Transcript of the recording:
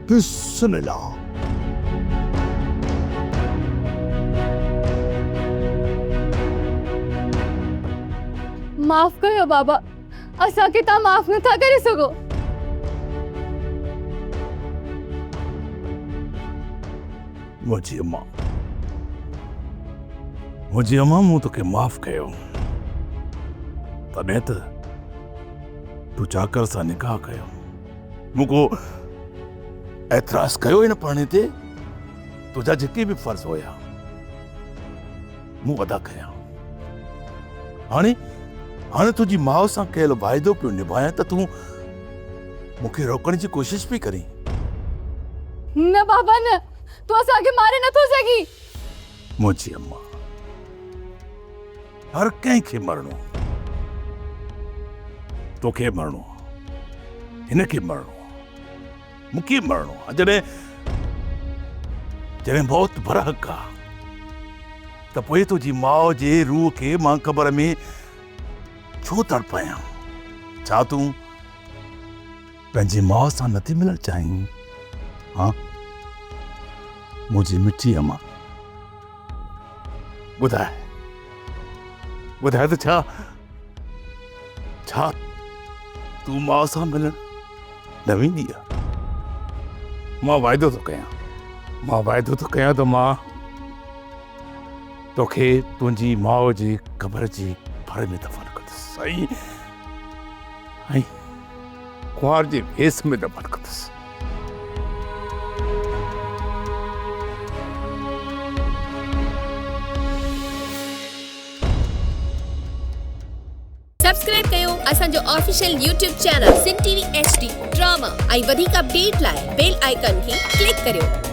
बिस्मिल्लाह। माफ़ कयो बाबा, असांखे तव्हां माफ़ नथा करे सघो। मुझी अम्मा मूं तोखे माफ़ कयो, तॾहिं त तूं चाकर सां निकाह कयो। मूं को एतराज़ कयो हिन पढ़ने ते। तुझा जेके भी फर्ज़ हुया मूं अदा कया। हाणे तुझी माउ सां कयल वाइदो पियो निभायां त तूं मूंखे रोकण जी कोशिश पई करीं। न बाबा न, तूं असांखे मारे नथो सघी। मुझी अम्मा, हर कंहिंखे मरणो, तोखे मरणो, हिनखे मरणो, मूंखे मरणो। जॾहिं मौत बरहक आ त पोइ तुंहिंजी माउ जे रूह खे मां क़बर में छो तड़पायां? छा तूं पंहिंजी माउ सां नथी मिलण चाहीं? हाँ मुंहिंजी मिठी अम्मा, ॿुधाए त छा तूं माउ सां मिलण न वेंदी? मां वाइदो थो कयां त मां तोखे तुंहिंजी माउ जी क़बर जी भर में दफ़न कंदुसि ऐं कुंवार जे भेस में दफ़न कंदुसि। सब्सक्राइब कयो असांजो official YouTube channel Sindh TV HD drama ऐं वधीक अपडेट लाइ बेल आइकन खे क्लिक करियो।